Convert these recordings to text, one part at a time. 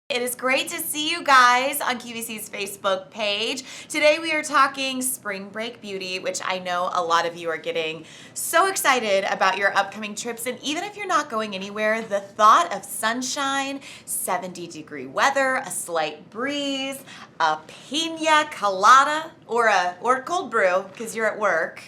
It is great to see you guys on QVC's Facebook page. Today we are talking spring break beauty, which I know a lot of you are getting so excited about your upcoming trips. And even if you're not going anywhere, the thought of sunshine, 70-degree weather, a slight breeze, a pina colada, or a cold brew because you're at work.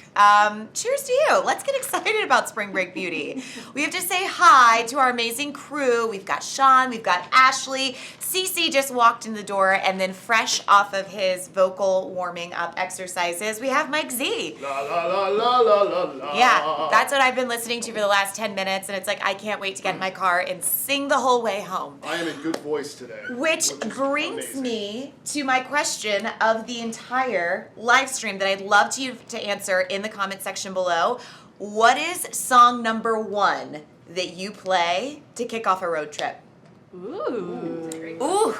Cheers to you. Let's get excited about spring break beauty. We have to say hi to our amazing crew. We've got Sean, we've got Ashley. Cece just walked in the door, and then fresh off of his vocal warming up exercises, we have Mike Z. La la la la la la la. Yeah, that's what I've been listening to for the last 10 minutes, and it's like I can't wait to get in my car and sing the whole way home. I am in good voice today. Which brings me to my question of the entire live stream that I'd love you to answer in the comment section below. What is song number 1 that you play to kick off a road trip? Ooh.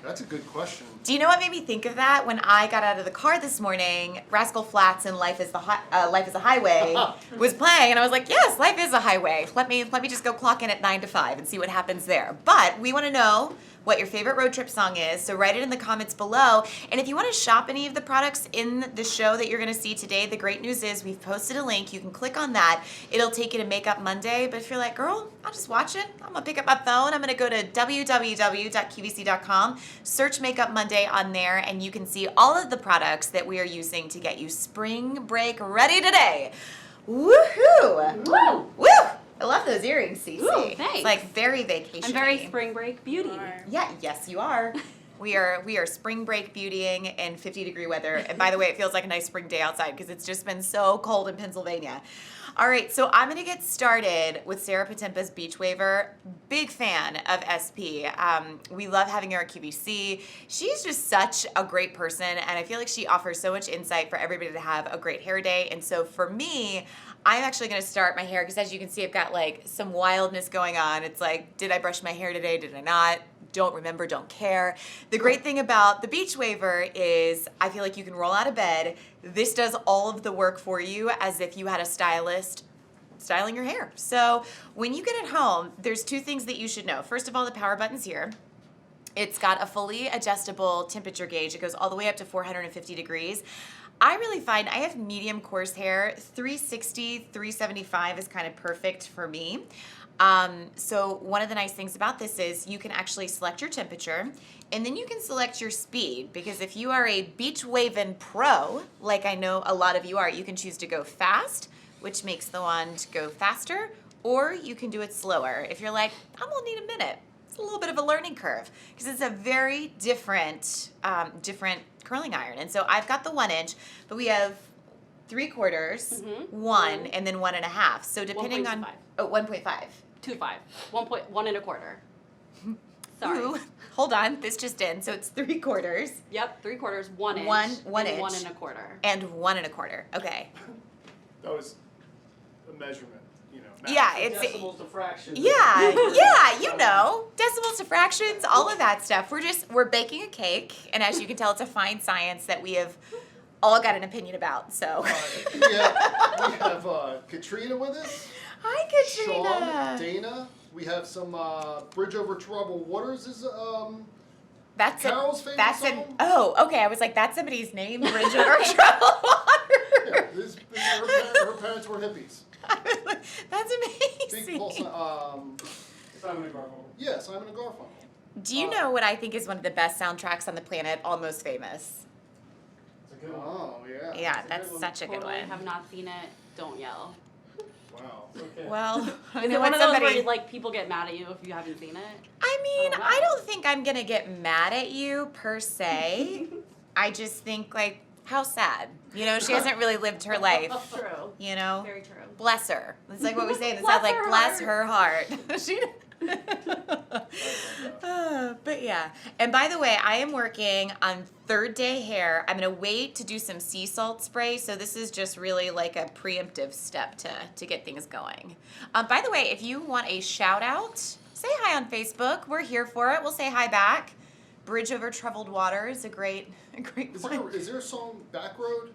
That's a good question. Do you know what made me think of that? When I got out of the car this morning, Rascal Flatts and Life is a Highway was playing, and I was like, yes, life is a highway. Let me just go clock in at 9 to 5 and see what happens there. But we want to know what your favorite road trip song is, so write it in the comments below. And if you want to shop any of the products in the show that you're going to see today, the great news is we've posted a link. You can click on that. It'll take you to Makeup Monday. But if you're like, girl, I'll just watch it. I'm going to pick up my phone. I'm going to go to www.qvc.com, search Makeup Monday on there, and you can see all of the products that we are using to get you spring break ready today. Woohoo! Woo! Woo! I love those earrings, Cece. Ooh, thanks. It's like very vacation. I'm very spring break beauty. Yeah, yes, you are. We are spring break beautying in 50-degree weather. And by the way, it feels like a nice spring day outside because it's just been so cold in Pennsylvania. All right, so I'm going to get started with Sarah Potempa's Beach Waver. Big fan of SP. We love having her at QVC. She's just such a great person, and I feel like she offers so much insight for everybody to have a great hair day. And so for me, I'm actually going to start my hair because as you can see, I've got like some wildness going on. It's like, did I brush my hair today? Did I not? Don't remember, don't care. The great thing about the Beach Waver is I feel like you can roll out of bed. This does all of the work for you as if you had a stylist styling your hair. So when you get it home, there's 2 things that you should know. First of all, the power button's here. It's got a fully adjustable temperature gauge. It goes all the way up to 450 degrees. I really find I have medium coarse hair. 360, 375 is kind of perfect for me. So one of the nice things about this is you can actually select your temperature, and then you can select your speed, because if you are a beach waving pro, like I know a lot of you are, you can choose to go fast, which makes the wand go faster, or you can do it slower. If you're like, I'm gonna need a minute. It's a little bit of a learning curve because it's a very different curling iron. And so I've got the 1-inch, but we have 3/4, 1, and then 1.5. So depending 1.5. on 1.5. 2.5. 1.1 1/4. Sorry. Ooh, hold on, this just in. So it's 3/4. Yep, 3/4, 1 inch. 1 and inch. 1 1/4. And 1 1/4. Okay. That was a measurement, you know. Math. Yeah, it's decimals to fractions. yeah, you know, decimals to fractions, all of that stuff. We're baking a cake, and as you can tell, it's a fine science that we have all got an opinion about. So. Yeah, we have Katrina with us. Hi, Katrina. Sean, Dana. We have some Bridge Over Troubled Waters is That's Carol's favorite that's song? oh, okay. I was like, that's somebody's name, Bridge Over Troubled Water. Yeah, her parents were hippies. That's Big amazing. Paul, Simon and Garfunkel. yeah, Simon and Garfunkel. Do you know what I think is one of the best soundtracks on the planet? Almost Famous. It's a good one. Oh yeah. Yeah, a that's good one. such a good Totally one. have not seen it. Don't yell. Wow. Okay. Well, I Is it know one what of those somebody. where like people get mad at you if you haven't seen it? I mean, Oh, wow. I don't think I'm gonna get mad at you per se. I just think like, how sad. You know, she hasn't really lived her life. True. You know, Very true. bless her. It's like what we say in the Bless South, like her bless heart. her heart. She. But yeah. And by the way, I am working on 3rd day hair. I'm gonna wait to do some sea salt spray. So this is just really like a preemptive step to get things going. By the way, if you want a shout out, say hi on Facebook. We're here for it. We'll say hi back. Bridge Over Troubled Water is a great one. Is there a song Back Road?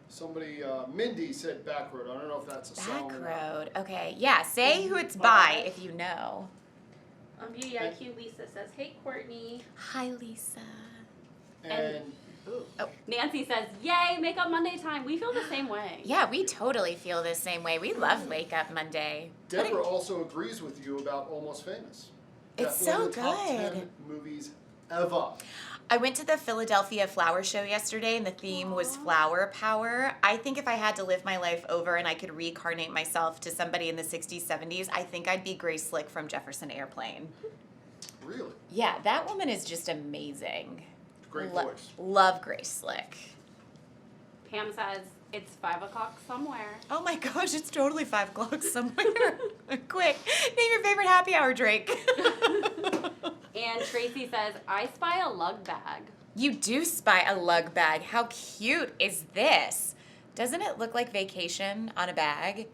Somebody, Mindy said Back Road. I don't know if that's a Back song. Road. Okay. Yeah. Say who it's by if you know. Beauty IQ Lisa says, "Hey Courtney." Hi, Lisa. And Nancy says, "Yay, Makeup Monday time." We feel the same way. Yeah, we totally feel the same way. We love Wake Up Monday. Deborah also agrees with you about Almost Famous. It's Definitely so the top good. 10 movies ever. I went to the Philadelphia Flower Show yesterday, and the theme was flower power. I think if I had to live my life over and I could reincarnate myself to somebody in the 60s, 70s, I think I'd be Grace Slick from Jefferson Airplane. Really? Yeah, that woman is just amazing. Great voice. Love Grace Slick. Pam says, "It's 5 o'clock somewhere." Oh my gosh, it's totally 5 o'clock somewhere. Quick, name your favorite happy hour drink. And Tracy says, "I spy a lug bag." You do spy a lug bag. How cute is this? Doesn't it look like vacation on a bag?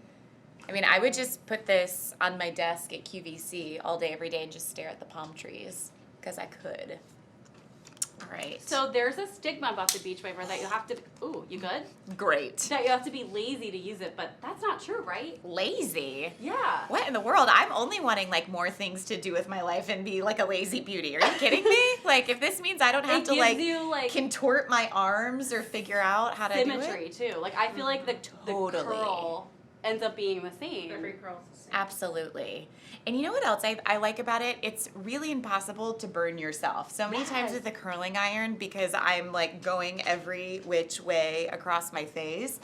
I mean, I would just put this on my desk at QVC all day, every day, and just stare at the palm trees, because I could. All right. So there's a stigma about the beach waiver that you have to, ooh, you good? Great. That you have to be lazy to use it, but that's not true, right? Lazy? Yeah. What in the world? I'm only wanting like more things to do with my life and be like a lazy beauty. Are you kidding me? Like if this means I don't have It to gives you, like, contort my arms or figure out how to do Symmetry it. too. Like I feel like the Totally. curl ends up being the same. Every curl's the same. Absolutely. And you know what else I like about it? It's really impossible to burn yourself. So many times Yes. with the curling iron, because I'm like going every which way across my face.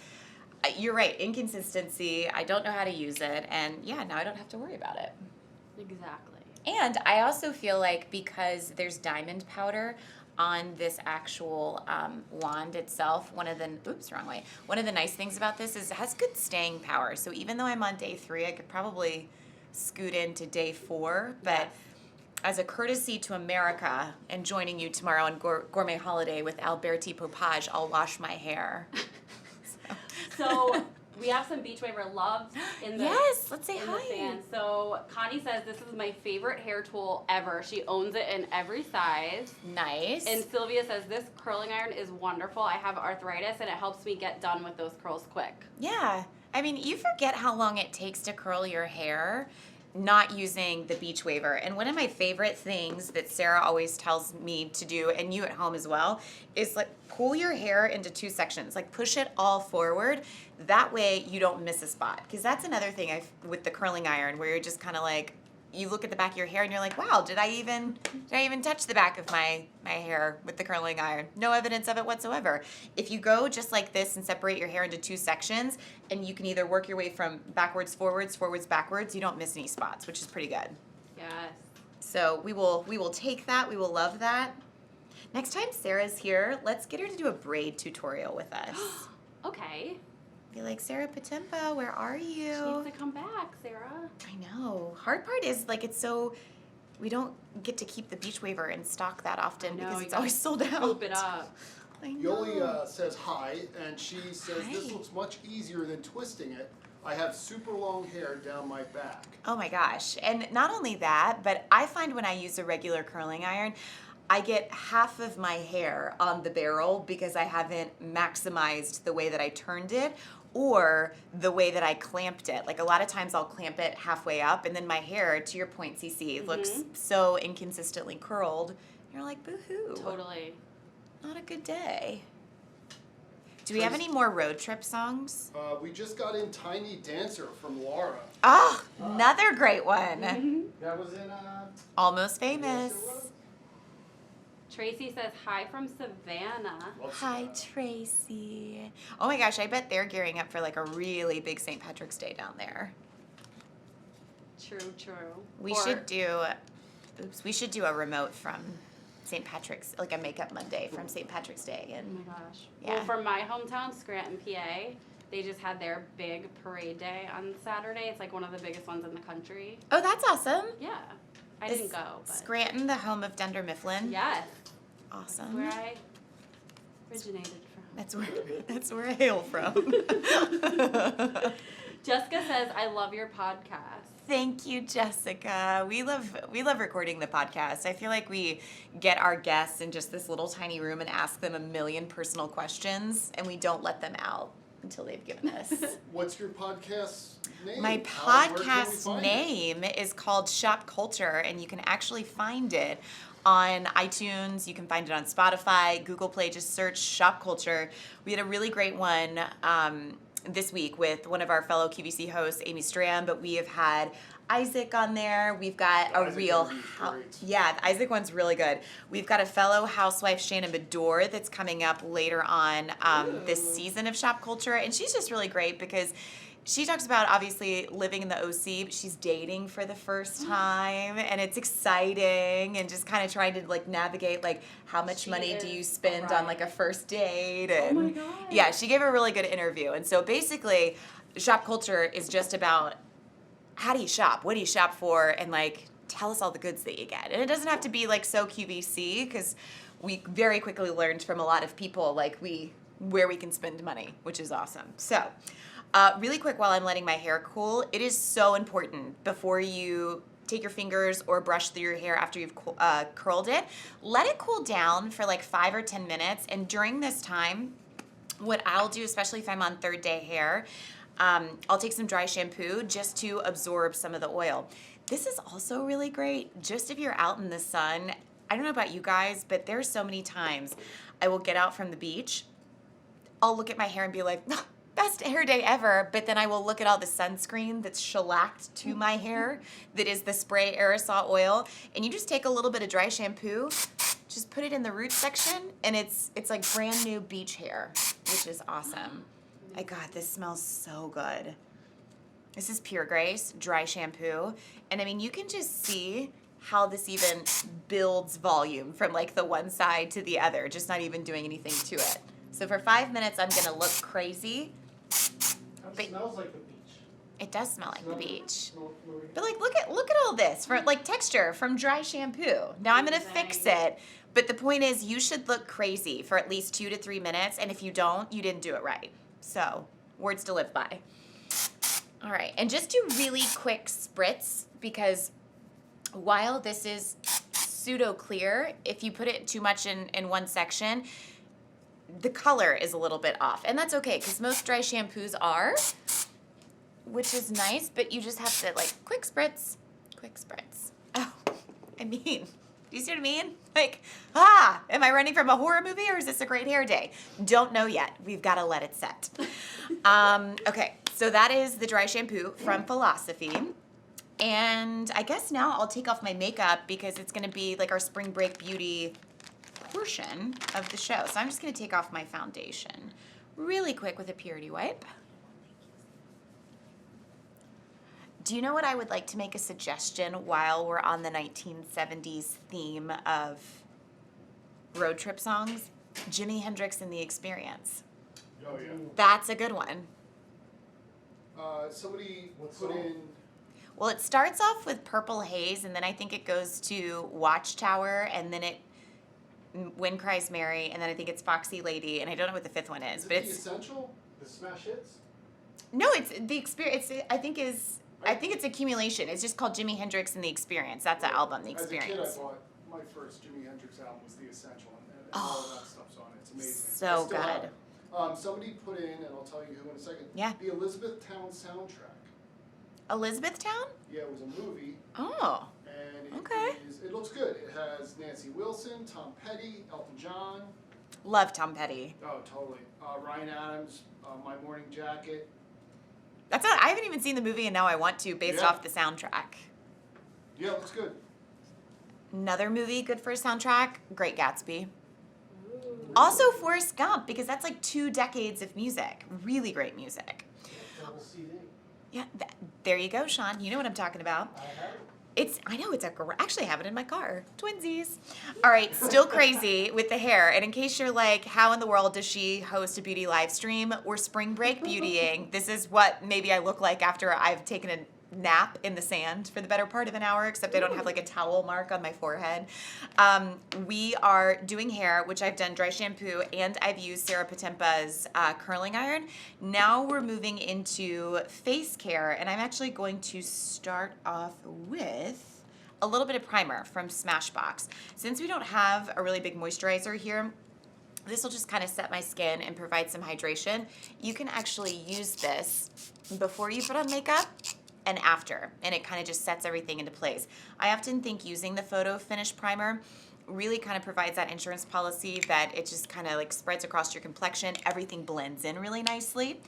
You're right, inconsistency. I don't know how to use it. And yeah, now I don't have to worry about it. Exactly. And I also feel like because there's diamond powder on this actual wand itself, one of the nice things about this is it has good staying power. So even though I'm on day 3, I could probably scoot into day 4. But Yes. as a courtesy to America and joining you tomorrow on Gourmet Holiday with Alberti Popage, I'll wash my hair. So we have some beach waiver loves in the Yes, let's say in hi. the fan. So Connie says this is my favorite hair tool ever. She owns it in every size. Nice. And Sylvia says this curling iron is wonderful. I have arthritis and it helps me get done with those curls quick. Yeah. I mean, you forget how long it takes to curl your hair not using the beach waiver. And one of my favorite things that Sarah always tells me to do, and you at home as well, is like pull your hair into 2 sections. Like push it all forward. That way you don't miss a spot. Because that's another thing with the curling iron where you're just kind of like, you look at the back of your hair and you're like, wow, did I even touch the back of my hair with the curling iron? No evidence of it whatsoever. If you go just like this and separate your hair into 2 sections, and you can either work your way from backwards, forwards, forwards, backwards, you don't miss any spots, which is pretty good. Yes. So we will take that. We will love that. Next time Sarah's here, let's get her to do a braid tutorial with us. Okay. Be like, Sarah Patempa, where are She you? needs to come back, Sarah. I know. Hard part is like we don't get to keep the beach waiver in stock that often I know, because you it's gotta always sold out. Scoop it up. I know. Yoli says hi, and she says, this Hi. looks much easier than twisting it. I have super long hair down my back. Oh my gosh. And not only that, but I find when I use a regular curling iron, I get half of my hair on the barrel because I haven't maximized the way that I turned it or the way that I clamped it. Like a lot of times I'll clamp it halfway up and then my hair, to your point, CC, looks so inconsistently curled. You're like, boo-hoo. Totally. Not a good day. Do we have any more road trip songs? We just got in Tiny Dancer from Laura. Oh, another great one. That was in Almost Famous. Tracy says hi from Savannah. Love Hi, Savannah. Tracy. Oh my gosh, I bet they're gearing up for like a really big St. Patrick's Day down there. True, true. We should do a remote from St. Patrick's, like a makeup Monday from St. Patrick's Day. Oh And my gosh. Yeah. Well, from my hometown, Scranton, PA, they just had their big parade day on Saturday. It's like one of the biggest ones in the country. oh, that's awesome. Yeah. I Is didn't go, but Scranton, the home of Dunder Mifflin. yes, Awesome. where I originated from. That's where I hail from. Jessica says, I love your podcast. Thank you, Jessica. We love recording the podcast. I feel like we get our guests in just this little tiny room and ask them a million personal questions, and we don't let them out. until they've given us. What's your podcast name? My Where can we podcast find it? name is called Shop Culture, and you can actually find it on iTunes. You can find it on Spotify, Google Play. Just search Shop Culture. We had a really great one this week with one of our fellow QVC hosts, Amy Stram, but we have had Isaac on there. We've got The a Isaac real, interview's great. yeah, the Isaac one's really good. We've got a fellow housewife, Shannon Bedore, that's coming up later on this season of Shop Culture, and she's just really great because she talks about obviously living in the OC, but she's dating for the first time, and it's exciting, and just kind of trying to like navigate like how much She money do is you spend on like a first date, Oh and my God. yeah, she gave a really good interview, and so basically, Shop Culture is just about how do you shop, what do you shop for, and like tell us all the goods that you get, and it doesn't have to be like so QVC because we very quickly learned from a lot of people like where we can spend money, which is awesome. So. Really quick while I'm letting my hair cool, it is so important before you take your fingers or brush through your hair after you've curled it, let it cool down for like 5 or 10 minutes. And during this time, what I'll do, especially if I'm on third day hair, I'll take some dry shampoo just to absorb some of the oil. This is also really great just if you're out in the sun. I don't know about you guys, but there's so many times I will get out from the beach, I'll look at my hair and be like, best hair day ever, but then I will look at all the sunscreen that's shellacked to my hair that is the spray aerosol oil, and you just take a little bit of dry shampoo, just put it in the root section, and it's like brand new beach hair, which is awesome. My God, this smells so good. This is Pure Grace dry shampoo, and I mean you can just see how this even builds volume from like the one side to the other, just not even doing anything to it. So for 5 minutes, I'm gonna look crazy. It smells like the beach. It does smell like the Smell- beach. smell- But like, look at all this for like texture from dry shampoo. Now I'm gonna fix it, but the point is, you should look crazy for at least 2 to 3 minutes, and if you don't, you didn't do it right. So, words to live by. All right, and just do really quick spritz because while this is pseudo clear, if you put it too much in one section, the color is a little bit off, and that's okay because most dry shampoos are, which is nice, but you just have to like quick spritz. Oh, I mean, do you see what I mean? Like, am I running from a horror movie or is this a great hair day? Don't know yet. We've got to let it set. Okay, so that is the dry shampoo from Philosophy. And I guess now I'll take off my makeup because it's going to be like our spring break beauty portion of the show. So I'm just going to take off my foundation really quick with a purity wipe. Do you know what I would like to make a suggestion while we're on the 1970s theme of road trip songs? Jimi Hendrix and the Experience. Oh yeah. That's a good one. Somebody What put song? in. Well, it starts off with Purple Haze, and then I think it goes to Watchtower, and then Wind Cries Mary, and then I think it's Foxy Lady, and I don't know what the fifth one is, Is it but the it's essential? The smash hits? no, it's the Experience. I think it's Accumulation. It's just called Jimi Hendrix and the Experience. That's the album, The As a kid, I Experience. bought my first Jimi Hendrix album was the essential, and all of that stuff's on it. It's amazing. So I still have good. it. Somebody put in, and I'll tell you who in a second. Yeah. The Elizabethtown soundtrack. Elizabethtown? Yeah, it was a movie, Oh, and Okay. it looks good. It has Nancy Wilson, Tom Petty, Elton John. love Tom Petty. Oh, totally. Ryan Adams, My Morning Jacket. I haven't even seen the movie, and now I want to based Yeah. off the soundtrack. Yeah, it looks good. Another movie good for a soundtrack, Great Gatsby. Ooh. Also Forrest Gump, because that's like 2 decades of music. Really great music. Double CD. Yeah, there you go, Sean. You know what I'm talking about. I have it. Actually I have it in my car. Twinsies. All right, still crazy with the hair. And in case you're like, how in the world does she host a beauty live stream? We're spring break beautying. This is what maybe I look like after I've taken a nap in the sand for the better part of an hour, except I don't have like a towel mark on my forehead. We are doing hair, which I've done dry shampoo, and I've used Sarah Patempa's curling iron. Now we're moving into face care, and I'm actually going to start off with a little bit of primer from Smashbox. Since we don't have a really big moisturizer here, This will just kind of set my skin and provide some hydration. You can actually use this before you put on makeup and after, and it kind of just sets everything into place. I often think using the Photo Finish Primer really kind of provides that insurance policy that it just kind of like spreads across your complexion. Everything blends in really nicely.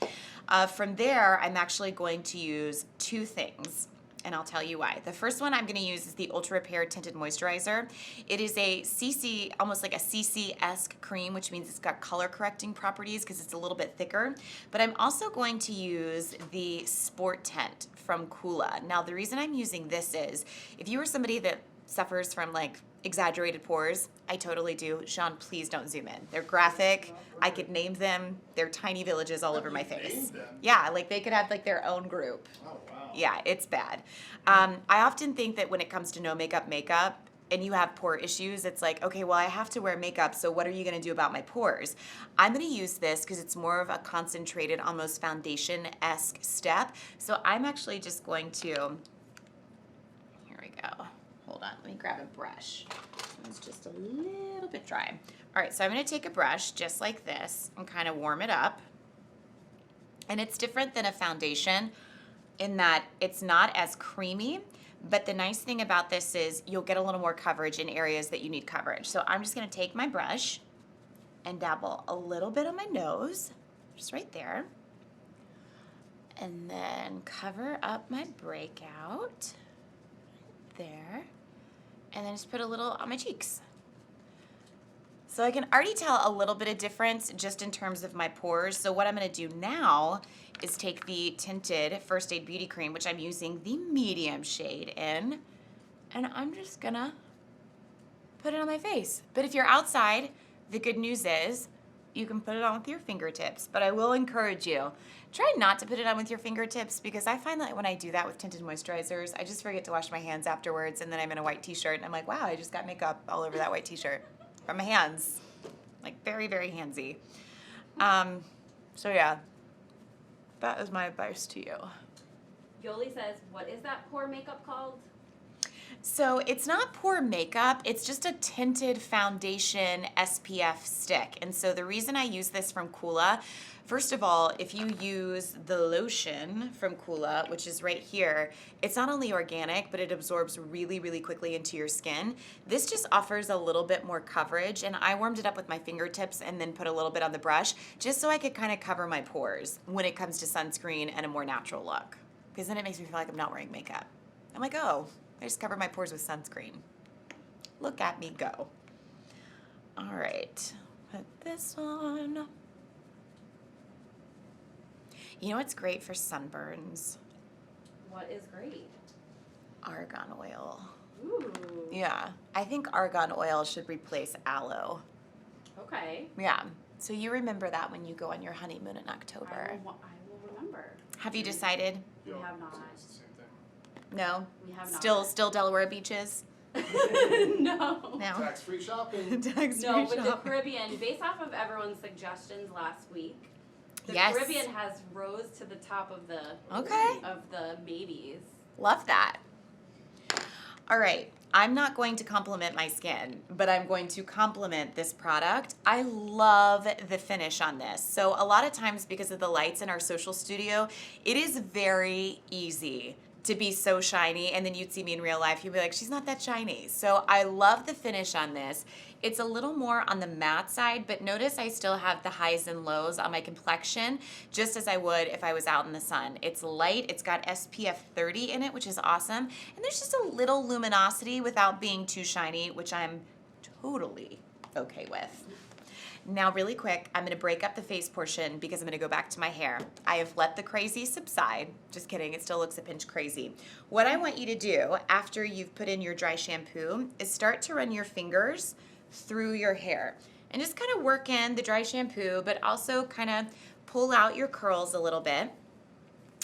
From there, I'm actually going to use two things, and I'll tell you why. The first one I'm going to use is the Ultra Repair Tinted Moisturizer. It is a CC, almost like a CC-esque cream, which means it's got color correcting properties because it's a little bit thicker. But I'm also going to use the Sport Tint from Kula. Now, the reason I'm using this is, if you are somebody that suffers from like exaggerated pores, I totally do. Sean, please don't zoom in. They're graphic. I could name them. They're tiny villages all over my face. Named them? Yeah, like they could have like their own group. Oh, wow. Yeah, it's bad. I often think that when it comes to no makeup and you have pore issues, it's like, okay, well, I have to wear makeup, so what are you gonna do about my pores? I'm gonna use this because it's more of a concentrated, almost foundation-esque step. So I'm actually just going to, here we go. Hold on, let me grab a brush. It's just a little bit dry. All right, so I'm gonna take a brush just like this and kind of warm it up. And it's different than a foundation in that it's not as creamy, but the nice thing about this is you'll get a little more coverage in areas that you need coverage. So I'm just gonna take my brush and dabble a little bit on my nose, just right there. And then cover up my breakout, there. And then just put a little on my cheeks. So I can already tell a little bit of difference just in terms of my pores. So what I'm gonna do now is take the tinted First Aid Beauty Cream, which I'm using the medium shade in, and I'm just gonna put it on my face. But if you're outside, the good news is you can put it on with your fingertips, but I will encourage you, try not to put it on with your fingertips, because I find that when I do that with tinted moisturizers, I just forget to wash my hands afterwards, and then I'm in a white t-shirt, and I'm like, wow, I just got makeup all over that white t-shirt from my hands. Like very, very handsy. So yeah, that is my advice to you. Yoli says, what is that pore makeup called? So it's not pore makeup, it's just a tinted foundation SPF stick. And so the reason I use this from Kula, first of all, if you use the lotion from Kula, which is right here, it's not only organic, but it absorbs really, really quickly into your skin. This just offers a little bit more coverage, and I warmed it up with my fingertips and then put a little bit on the brush, just so I could kind of cover my pores when it comes to sunscreen and a more natural look. Because then it makes me feel like I'm not wearing makeup. I'm like, oh, I just covered my pores with sunscreen. Look at me go. All right, put this on. You know what's great for sunburns? What is great? Argan oil. Ooh. Yeah, I think argan oil should replace aloe. Okay. Yeah, so you remember that when you go on your honeymoon in October. I will remember. Have you decided? We have not. It's the same thing. No? We have not. Still Delaware beaches? No. No. Tax-free shopping. No, with the Caribbean, based off of everyone's suggestions last week, the Yes. Caribbean has rose to the top of the maybes. Love that. All right, I'm not going to compliment my skin, but I'm going to compliment this product. I love the finish on this. So a lot of times, because of the lights in our social studio, it is very easy to be so shiny, and then you'd see me in real life, you'd be like, she's not that shiny. So I love the finish on this. It's a little more on the matte side, but notice I still have the highs and lows on my complexion, just as I would if I was out in the sun. It's light, it's got SPF 30 in it, which is awesome, and there's just a little luminosity without being too shiny, which I'm totally okay with. Now, really quick, I'm gonna break up the face portion because I'm gonna go back to my hair. I have let the crazy subside. Just kidding, it still looks a pinch crazy. What I want you to do after you've put in your dry shampoo is start to run your fingers through your hair and just kind of work in the dry shampoo, but also kind of pull out your curls a little bit.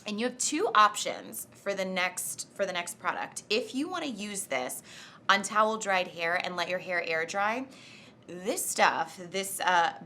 And you have two options for the next product. If you wanna use this on towel dried hair and let your hair air dry, this stuff, this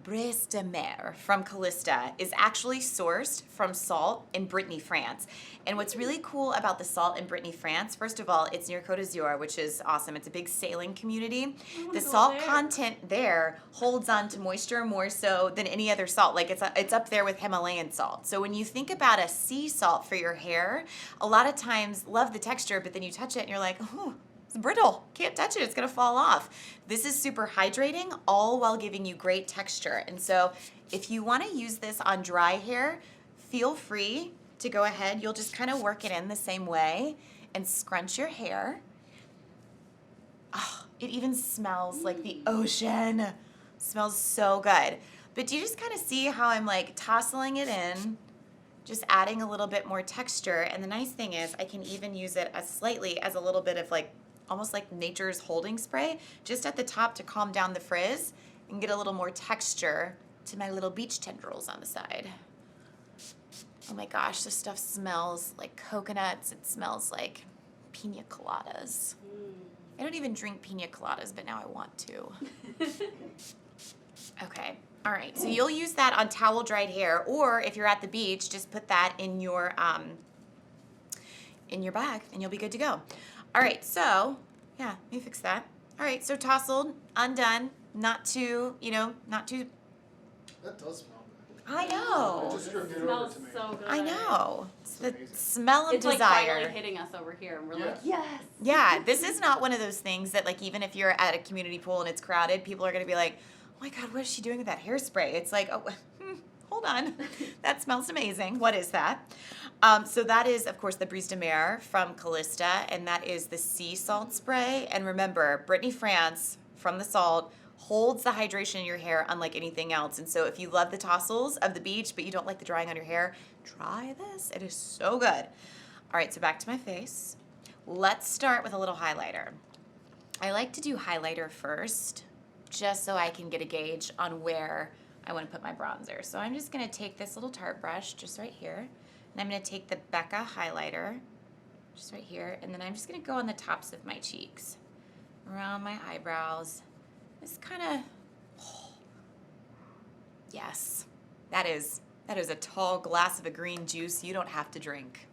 Brise de Mer from Callista, is actually sourced from salt in Brittany, France. And what's really cool about the salt in Brittany, France, first of all, it's near Côte d'Azur, which is awesome. It's a big sailing community. The salt content there holds on to moisture more so than any other salt. Like it's up there with Himalayan salt. So when you think about a sea salt for your hair, a lot of times love the texture, but then you touch it and you're like, oh, it's brittle. Can't touch it. It's going to fall off. This is super hydrating, all while giving you great texture. And so if you want to use this on dry hair, feel free to go ahead. You'll just kind of work it in the same way and scrunch your hair. Oh, it even smells like the ocean. Smells so good. But do you just kind of see how I'm like tousling it in, just adding a little bit more texture? And the nice thing is I can even use it as slightly as a little bit of like almost like nature's holding spray, just at the top to calm down the frizz and get a little more texture to my little beach tendrils on the side. Oh my gosh, this stuff smells like coconuts. It smells like pina coladas. I don't even drink pina coladas, but now I want to. Okay, all right, so you'll use that on towel dried hair, or if you're at the beach, just put that in your bag and you'll be good to go. All right, so, yeah, let me fix that. All right, so tousled, undone, not too. That does smell good. I It know. just drifted over Smells to me. so good. I know. It's the amazing. smell of It's like desire. finally hitting us over here, and we're Yeah. like, yes. Yeah, this is not one of those things that, like, even if you're at a community pool and it's crowded, people are going to be like, oh my God, what is she doing with that hairspray? It's like, oh, hold on. That smells amazing. What is that? So that is, of course, the Brise de Mer from Callista, and that is the sea salt spray. And remember, Brittany, France, from the salt, holds the hydration in your hair unlike anything else. And so if you love the tousles of the beach, but you don't like the drying on your hair, try this. It is so good. All right, so back to my face. Let's start with a little highlighter. I like to do highlighter first, just so I can get a gauge on where I want to put my bronzer. So I'm just going to take this little Tarte brush just right here, and I'm going to take the Becca highlighter just right here, and then I'm just going to go on the tops of my cheeks, around my eyebrows. This kind of, yes, that is a tall glass of a green juice you don't have to drink.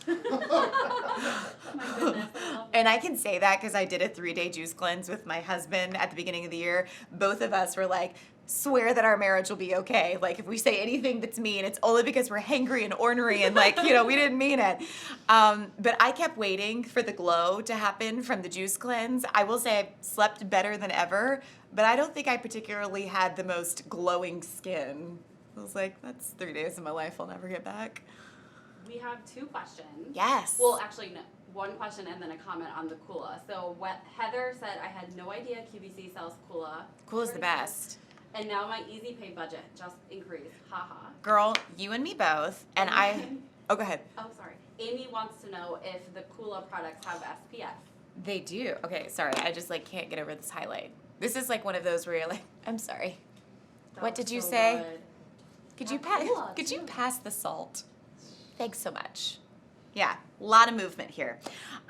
Oh my goodness, I love And I can say that because I did a 3-day juice cleanse with my husband at the beginning of the year. Both of us were like, swear that our marriage will be okay. Like, if we say anything that's mean, it's only because we're hangry and ornery and, like, we didn't mean it. But I kept waiting for the glow to happen from the juice cleanse. I will say I slept better than ever, but I don't think I particularly had the most glowing skin. I was like, that's 3 days of my life I'll never get back. We have 2 questions. Yes. Well, actually, no. 1 question and then a comment on the Kula. So what Heather said, I had no idea QVC sells Kula. Cool is the best. And now my easy pay budget just increased. Haha. Girl, you and me both. And oh, go ahead. Oh, sorry. Amy wants to know if the Kula products have SPF. They do. Okay, sorry. I just can't get over this highlight. This is one of those where you're like, I'm sorry. What did you so say? good. Could you pass the salt? Thanks so much. Yeah, a lot of movement here.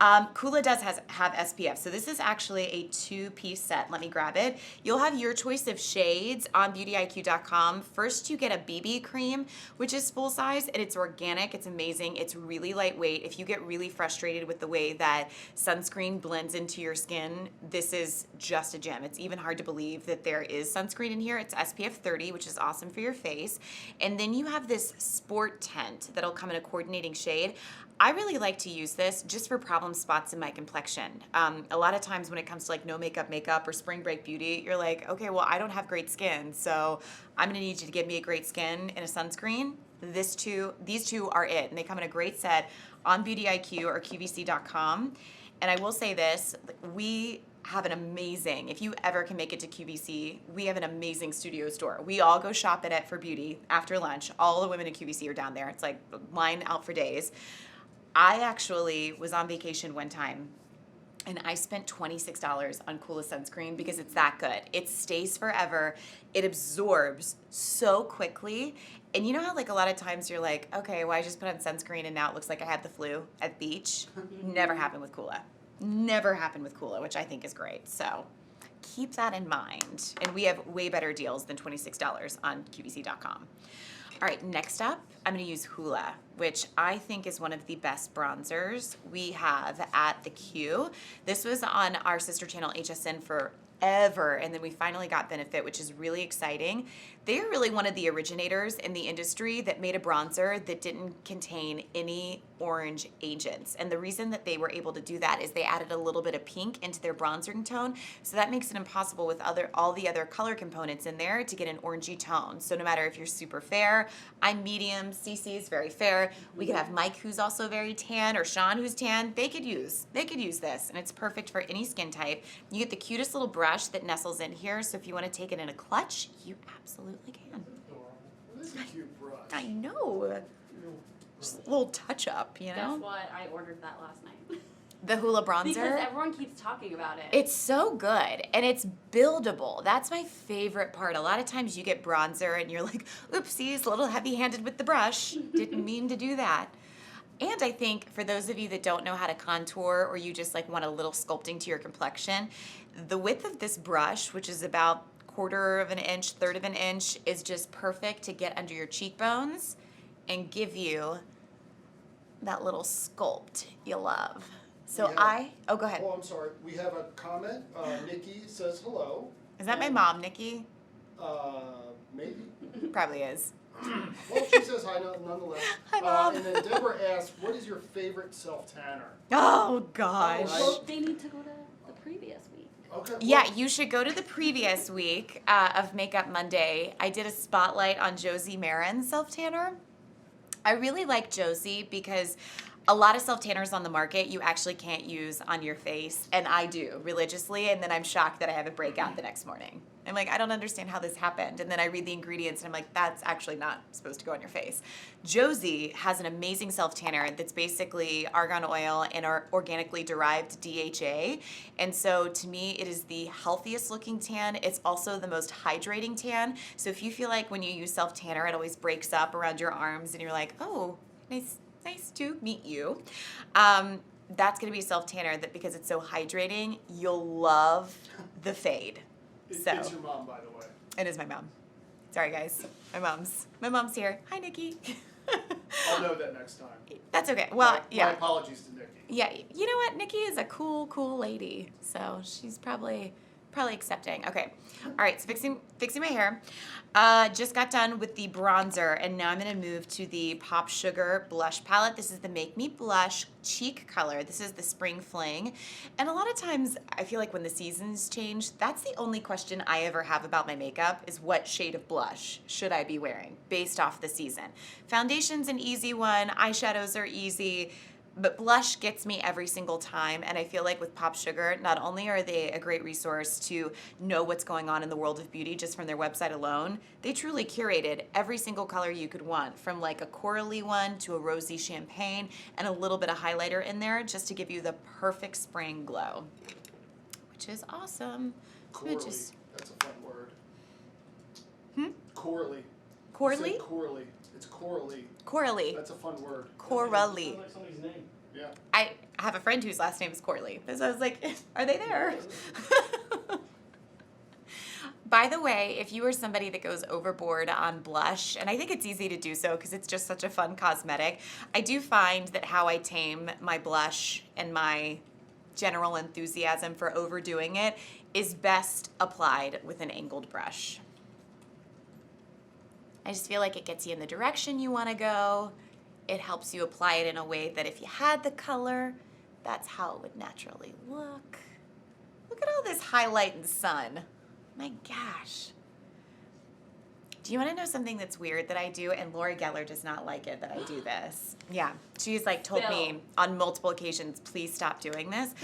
Kula does have SPF. So this is actually a 2-piece set. Let me grab it. You'll have your choice of shades on beautyiq.com. First, you get a BB cream, which is full size, and it's organic. It's amazing. It's really lightweight. If you get really frustrated with the way that sunscreen blends into your skin, this is just a gem. It's even hard to believe that there is sunscreen in here. It's SPF 30, which is awesome for your face. And then you have this sport tint that'll come in a coordinating shade. I really like to use this just for problem spots in my complexion. A lot of times when it comes to no makeup or spring break beauty, you're like, okay, well, I don't have great skin, so I'm gonna need you to give me a great skin and a sunscreen. These two are it, and they come in a great set on BeautyIQ or QVC.com. And I will say this, we have an amazing, if you ever can make it to QVC, we have an amazing studio store. We all go shop in it for beauty after lunch. All the women at QVC are down there. It's like line out for days. I actually was on vacation one time and I spent $26 on Kula sunscreen because it's that good. It stays forever. It absorbs so quickly. And you know how a lot of times you're like, okay, well, I just put on sunscreen and now it looks like I had the flu at the beach? Never happened with Kula. Never happened with Kula, which I think is great. So keep that in mind. And we have way better deals than $26 on QVC.com. All right, next up, I'm going to use Hoola, which I think is one of the best bronzers we have at the Q. This was on our sister channel HSN forever, and then we finally got Benefit, which is really exciting. They're really one of the originators in the industry that made a bronzer that didn't contain any orange agents. And the reason that they were able to do that is they added a little bit of pink into their bronzing tone, so that makes it impossible with all the other color components in there to get an orangey tone. So no matter if you're super fair, I'm medium, Cece is very fair, we could have Mike who's also very tan, or Sean who's tan, they could use this, and it's perfect for any skin type. You get the cutest little brush that nestles in here, so if you want to take it in a clutch, you absolutely can. This is a cute brush. I know. Just a little touch up, you know? Guess what? I ordered that last night. The Hoola bronzer. Because everyone keeps talking about it. It's so good, and it's buildable. That's my favorite part. A lot of times you get bronzer and you're like, oopsies, a little heavy-handed with the brush. Didn't mean to do that. And I think for those of you that don't know how to contour, or you just like want a little sculpting to your complexion, the width of this brush, which is about 1/4 of an inch, 1/3 of an inch, is just perfect to get under your cheekbones and give you that little sculpt you love. So Yeah. go ahead. Oh, I'm sorry. We have a comment. Nikki says hello. Is that my mom, Nikki? Maybe. Probably is. Well, she says hi nonetheless. Hi, Mom. And then Deborah asks, what is your favorite self-tanner? Oh, gosh. Well, they need to go to the previous week. Okay. Yeah, you should go to the previous week of Makeup Monday. I did a spotlight on Josie Maran self-tanner. I really like Josie because a lot of self-tanners on the market you actually can't use on your face, and I do religiously, and then I'm shocked that I have a breakout the next morning. I'm like, I don't understand how this happened, and then I read the ingredients, and I'm like, that's actually not supposed to go on your face. Josie has an amazing self-tanner that's basically argan oil and organically derived DHA, and so to me, it is the healthiest looking tan. It's also the most hydrating tan, so if you feel like when you use self-tanner, it always breaks up around your arms, and you're like, oh, nice to meet you. That's going to be a self-tanner that, because it's so hydrating, you'll love the fade. It's So your mom, by the way. it is my mom. Sorry, guys. My mom's here. Hi, Nikki. I'll know that next time. That's okay. Well, My yeah. apologies to Nikki. Yeah, you know what? Nikki is a cool lady. So she's probably accepting. Okay. All right, so fixing my hair. Just got done with the bronzer, and now I'm going to move to the Pop Sugar blush palette. This is the Make Me Blush cheek color. This is the Spring Fling. And a lot of times I feel like when the seasons change, that's the only question I ever have about my makeup is what shade of blush should I be wearing based off the season. Foundation's an easy one. Eyeshadows are easy. But blush gets me every single time, and I feel like with Pop Sugar, not only are they a great resource to know what's going on in the world of beauty just from their website alone, they truly curated every single color you could want, from like a corally one to a rosy champagne, and a little bit of highlighter in there just to give you the perfect spring glow, which is awesome. Corally. Just- That's a fun word. Corally. Corally? You said corally. It's corally. Corally. That's a fun word. Corally. Sounds like somebody's name. Yeah. I have a friend whose last name is Corley. So I was like, are they there? By the way, if you are somebody that goes overboard on blush, and I think it's easy to do so because it's just such a fun cosmetic, I do find that how I tame my blush and my general enthusiasm for overdoing it is best applied with an angled brush. I just feel like it gets you in the direction you want to go. It helps you apply it in a way that if you had the color, that's how it would naturally look. Look at all this highlight and sun. My gosh. Do you want to know something that's weird that I do? And Lori Geller does not like it that I do this. Yeah, she's like told me on multiple occasions, please stop doing this.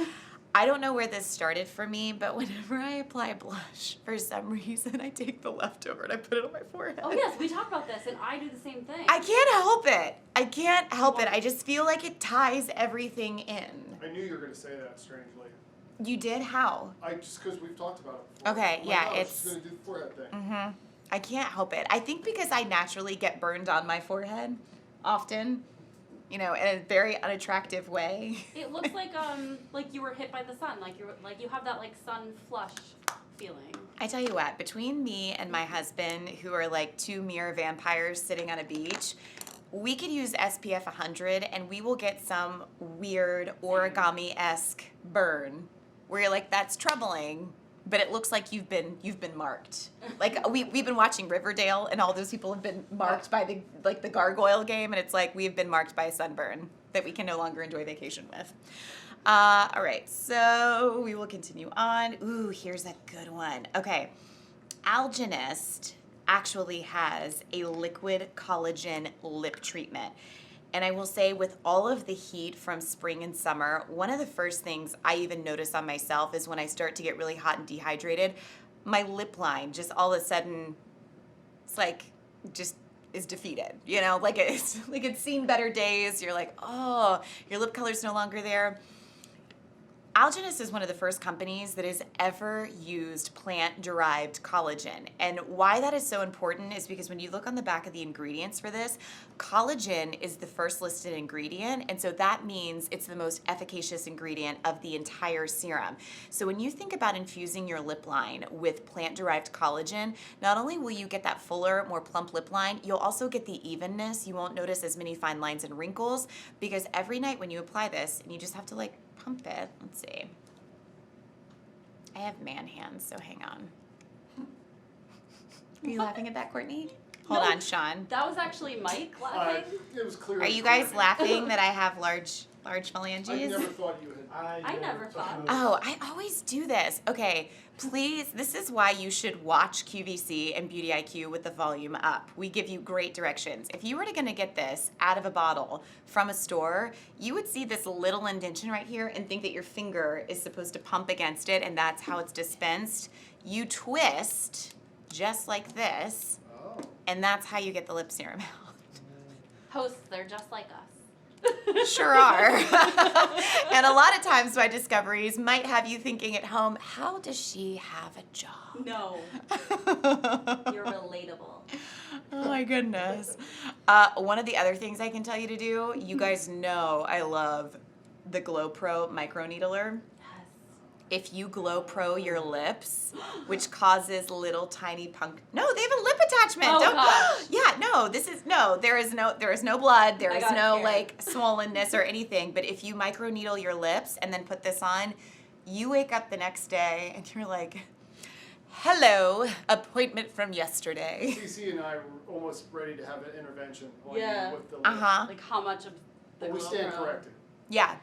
I don't know where this started for me, but whenever I apply blush, for some reason, I take the leftover and I put it on my forehead. Oh yes, we talked about this, and I do the same thing. I can't help it. I can't help it. I just feel like it ties everything in. I knew you were going to say that, strangely. You did? How? Just because we've talked about it before. Okay, Oh my yeah, gosh, it's- she's going to do the forehead thing. Mm-hmm. I can't help it. I think because I naturally get burned on my forehead often, you know, in a very unattractive way. It looks like you were hit by the sun, like you have that like sun flush feeling. I tell you what, between me and my husband, who are like two mere vampires sitting on a beach, we could use SPF 100 and we will get some weird origami-esque burn where you're like, that's troubling, but it looks like you've been marked. Like we've been watching Riverdale and all those people have been marked by the gargoyle game, and it's like we've been marked by a sunburn that we can no longer enjoy vacation with. All right, so we will continue on. Ooh, here's a good one. Okay, Algenist actually has a liquid collagen lip treatment. And I will say, with all of the heat from spring and summer, one of the first things I even notice on myself is when I start to get really hot and dehydrated, my lip line just all of a sudden, it's like, just is defeated, you know? Like it's seen better days. You're like, oh, your lip color's no longer there. Algenist is one of the first companies that has ever used plant-derived collagen. And why that is so important is because when you look on the back of the ingredients for this, collagen is the first listed ingredient, and so that means it's the most efficacious ingredient of the entire serum. So when you think about infusing your lip line with plant-derived collagen, not only will you get that fuller, more plump lip line, you'll also get the evenness. You won't notice as many fine lines and wrinkles, because every night when you apply this, and you just have to like pump it. Let's see. I have man hands, so hang on. Are you laughing at that, Courtney? Hold No. on, Sean. That was actually Mike laughing. It was clear. Are you guys laughing that I have large I phalanges? never thought you had. I never thought. Oh, I always do this. Okay, please, this is why you should watch QVC and Beauty IQ with the volume up. We give you great directions. If you were gonna get this out of a bottle from a store, you would see this little indentation right here and think that your finger is supposed to pump against it, and that's how it's dispensed. You twist just like this, Oh. and that's how you get the lip serum out. Hosts, they're just like us. Sure are. And a lot of times my discoveries might have you thinking at home, how does she have a job? No, you're relatable. Oh my goodness. One of the other things I can tell you to do, you guys know I love the Glow Pro microneedler. Yes. If you Glow Pro your lips, which causes little tiny no, they have a lip attachment. Oh, Don't, gosh. Yeah, no, there is no blood, there I is got no scared. like swollenness or anything. But if you microneedle your lips and then put this on, you wake up the next day and you're like, hello, appointment from yesterday. CC and I were almost ready to have an intervention on Yeah. you with the lip. Uh-huh. Like how much of the But we Glow stand Pro? corrected. Yeah.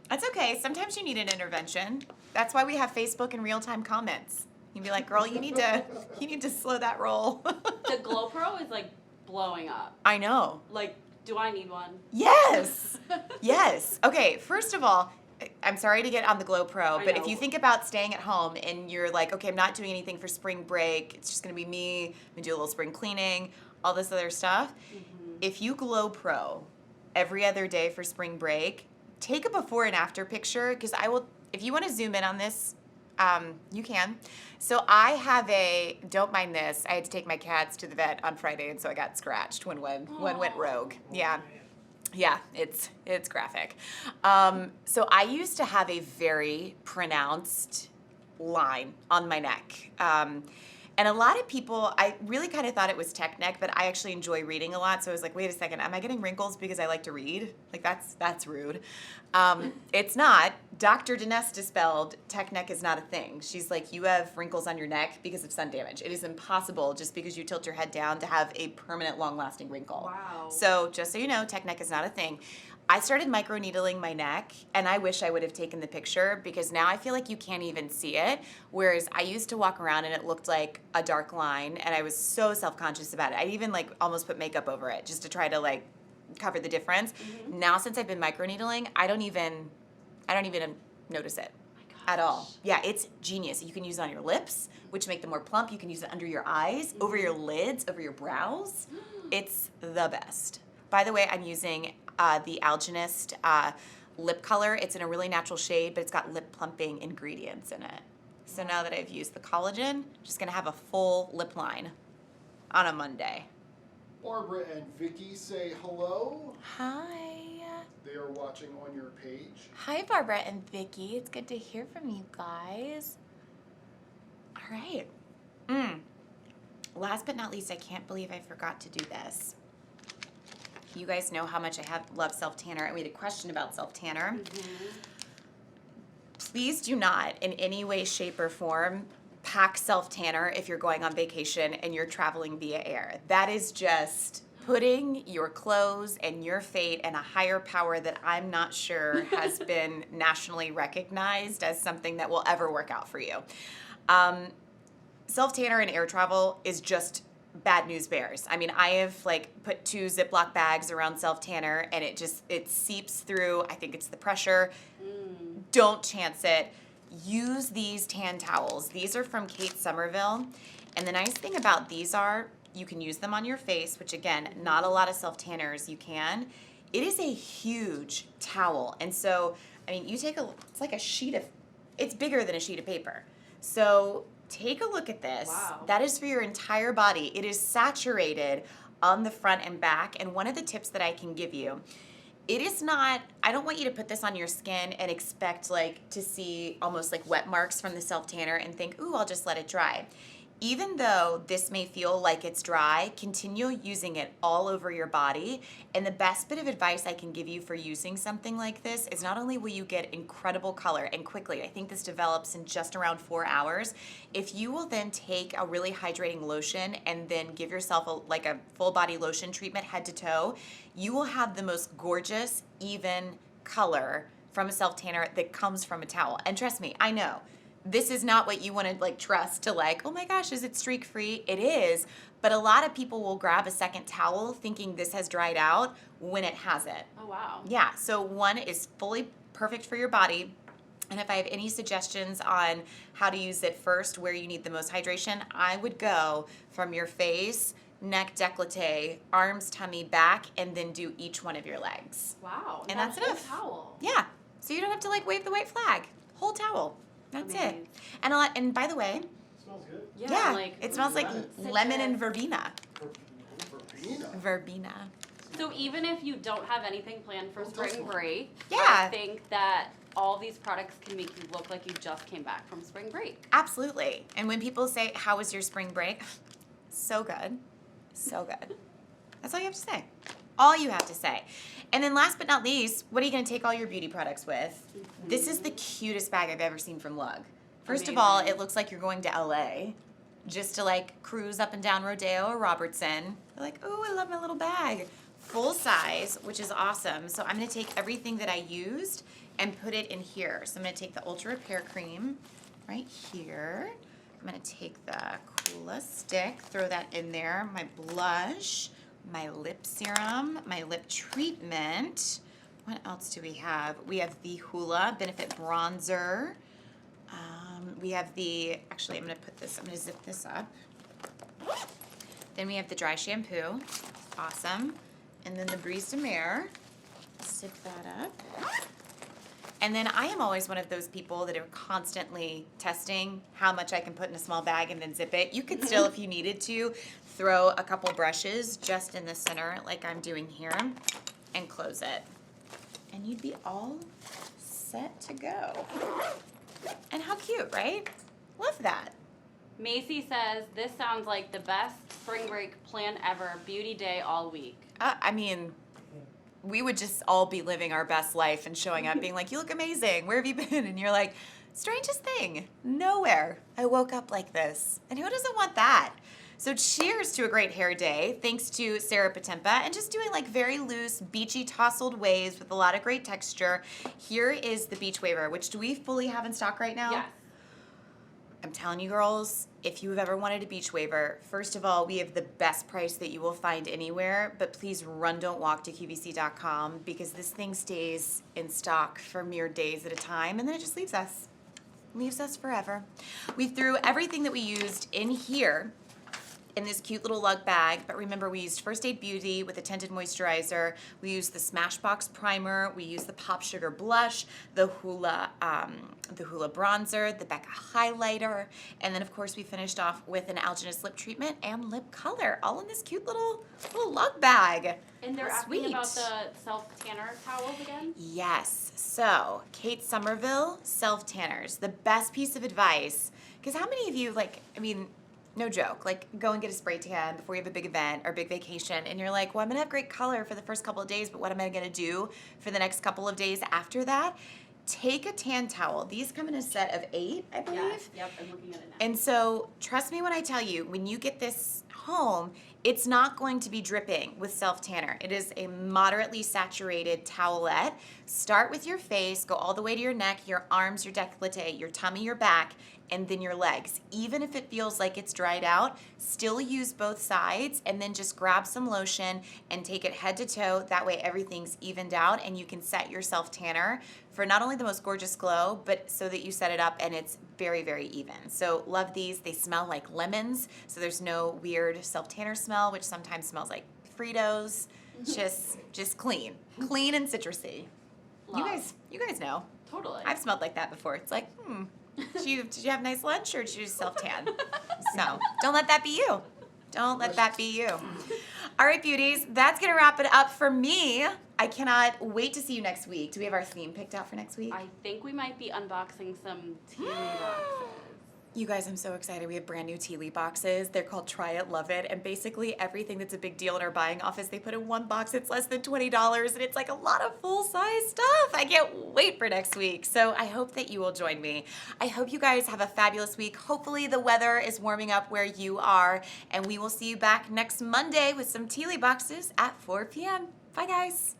That's okay. Sometimes you need an intervention. That's why we have Facebook and real-time comments. You'd be like, girl, you need to slow that roll. The Glow Pro is like blowing up. I know. Like, do I need one? Yes. Yes. Okay, first of all, I'm sorry to get on the Glow Pro, I but if know. you think about staying at home and you're like, okay, I'm not doing anything for spring break, it's just gonna be me, I'm gonna do a little spring cleaning, all this other stuff. If you Glow Pro every other day for spring break, take a before and after picture, because if you want to zoom in on this, you can. So I have don't mind this, I had to take my cats to the vet on Friday, and so I got scratched when one went rogue. Yeah. Yeah, it's graphic. So I used to have a very pronounced line on my neck. And a lot of people, I really kind of thought it was tech neck, but I actually enjoy reading a lot. So I was like, wait a second, am I getting wrinkles because I like to read? Like that's rude. It's not. Dr. Diness dispelled tech neck is not a thing. She's like, you have wrinkles on your neck because of sun damage. It is impossible just because you tilt your head down to have a permanent long-lasting wrinkle. Wow. So just so you know, tech neck is not a thing. I started microneedling my neck, and I wish I would have taken the picture because now I feel like you can't even see it, whereas I used to walk around and it looked like a dark line, and I was so self-conscious about it. I even like almost put makeup over it just to try to like cover the difference. Now since I've been microneedling, I don't even notice it at all. Yeah, it's genius. You can use it on your lips, which make them more plump. You can use it under your eyes, over your lids, over your brows. It's the best. By the way, I'm using the Algenist lip color. It's in a really natural shade, but it's got lip plumping ingredients in it. So now that I've used the collagen, I'm just gonna have a full lip line on a Monday. Barbara and Vicky say hello. Hi. They are watching on your page. Hi, Barbara and Vicky. It's good to hear from you guys. All right. Last but not least, I can't believe I forgot to do this. You guys know how much I love self-tanner, and we had a question about self-tanner. Please do not, in any way, shape, or form, pack self-tanner if you're going on vacation and you're traveling via air. That is just putting your clothes and your fate in a higher power that I'm not sure has been nationally recognized as something that will ever work out for you. Self-tanner in air travel is just bad news bears. I mean, I have put 2 Ziploc bags around self-tanner and it seeps through. I think it's the pressure. Don't chance it. Use these tan towels. These are from Kate Somerville. And the nice thing about these are you can use them on your face, which again, not a lot of self-tanners you can. It is a huge towel. And so, I mean, it's like it's bigger than a sheet of paper. So take a look at this. Wow. That is for your entire body. It is saturated on the front and back. And one of the tips that I can give you, it is not, I don't want you to put this on your skin and expect to see almost like wet marks from the self-tanner and think, ooh, I'll just let it dry. Even though this may feel like it's dry, continue using it all over your body. And the best bit of advice I can give you for using something like this is not only will you get incredible color and quickly, I think this develops in just around 4 hours, if you will then take a really hydrating lotion and then give yourself a full body lotion treatment head to toe, you will have the most gorgeous, even color from a self-tanner that comes from a towel. And trust me, I know. This is not what you want to trust to oh my gosh, is it streak free? It is, but a lot of people will grab a second towel thinking this has dried out when it hasn't. Oh, wow. Yeah, so one is fully perfect for your body. And if I have any suggestions on how to use it first, where you need the most hydration, I would go from your face, neck, décolleté, arms, tummy, back, and then do each one of your legs. Wow. And that that's enough. whole towel. Yeah, so you don't have to wave the white flag. Whole towel. That's Amazing. it. And by the way, Smells good. Yeah, it smells like citrus. lemon and verbena. Verbena. So even if you don't have anything planned for spring break, Yeah. I think that all these products can make you look like you just came back from spring break. Absolutely. And when people say, how was your spring break? So good. So good. That's all you have to say. All you have to say. And then last but not least, what are you going to take all your beauty products with? This is the cutest bag I've ever seen from Lug. First of all, it looks like you're going to LA just to cruise up and down Rodeo or Robertson. You're like, oh, I love my little bag. Full size, which is awesome. So I'm going to take everything that I used and put it in here. So I'm going to take the Ultra Repair Cream right here. I'm going to take the Coola stick, throw that in there. My blush, my lip serum, my lip treatment. What else do we have? We have the Hoola Benefit Bronzer. We have actually I'm going to zip this up. Then we have the dry shampoo. Awesome. And then the Brise de Mer. Zip that up. And then I am always one of those people that are constantly testing how much I can put in a small bag and then zip it. You could still, if you needed to, throw a couple brushes just in the center like I'm doing here and close it. And you'd be all set to go. And how cute, right? Love that. Macy says, this sounds like the best spring break plan ever. Beauty day all week. I mean, we would just all be living our best life and showing up being like, you look amazing. Where have you been? And you're like, strangest thing, nowhere. I woke up like this. And who doesn't want that? So cheers to a great hair day. Thanks to Sarah Patempa and just doing very loose, beachy, tousled waves with a lot of great texture. Here is the Beach Waver, which do we fully have in stock right now? Yes. I'm telling you girls, if you've ever wanted a beach waver, first of all, we have the best price that you will find anywhere, but please run, don't walk to QVC.com because this thing stays in stock for mere days at a time and then it just leaves us forever. We threw everything that we used in here in this cute little lug bag. But remember, we used First Aid Beauty with a tinted moisturizer. We used the Smashbox primer. We used the Pop Sugar blush, the Hula bronzer, the Becca highlighter, and then of course we finished off with an alginous lip treatment and lip color, all in this cute little lug bag. And they're How asking sweet. about the self-tanner towels again. Yes. So, Kate Somerville, self-tanners. The best piece of advice, because how many of you, no joke, go and get a spray tan before you have a big event or big vacation, and you're like, well, I'm going to have great color for the first couple of days, but what am I going to do for the next couple of days after that? Take a tan towel. These come in a set of 8, I believe. Yes. Yep. I'm looking at it now. And so, trust me when I tell you, when you get this home, it's not going to be dripping with self-tanner. It is a moderately saturated towelette. Start with your face, go all the way to your neck, your arms, your décolleté, your tummy, your back, and then your legs. Even if it feels like it's dried out, still use both sides, and then just grab some lotion and take it head to toe. That way everything's evened out and you can set your self-tanner for not only the most gorgeous glow, but so that you set it up and it's very, very even. So love these. They smell like lemons, so there's no weird self-tanner smell, which sometimes smells like Fritos. Just clean and citrusy. Love. You guys know. Totally. I've smelled like that before. It's like, did you have nice lunch or did you just self-tan? So don't let that be you. Don't let that be you. All right, beauties, that's going to wrap it up for me. I cannot wait to see you next week. Do we have our theme picked out for next week? I think we might be unboxing some tea boxes. You guys, I'm so excited. We have brand new tea leaf boxes. They're called Try It, Love It. And basically everything that's a big deal in our buying office, they put in one box. It's less than $20 and it's like a lot of full-size stuff. I can't wait for next week. So I hope that you will join me. I hope you guys have a fabulous week. Hopefully the weather is warming up where you are. And we will see you back next Monday with some tea leaf boxes at 4 p.m. Bye, guys.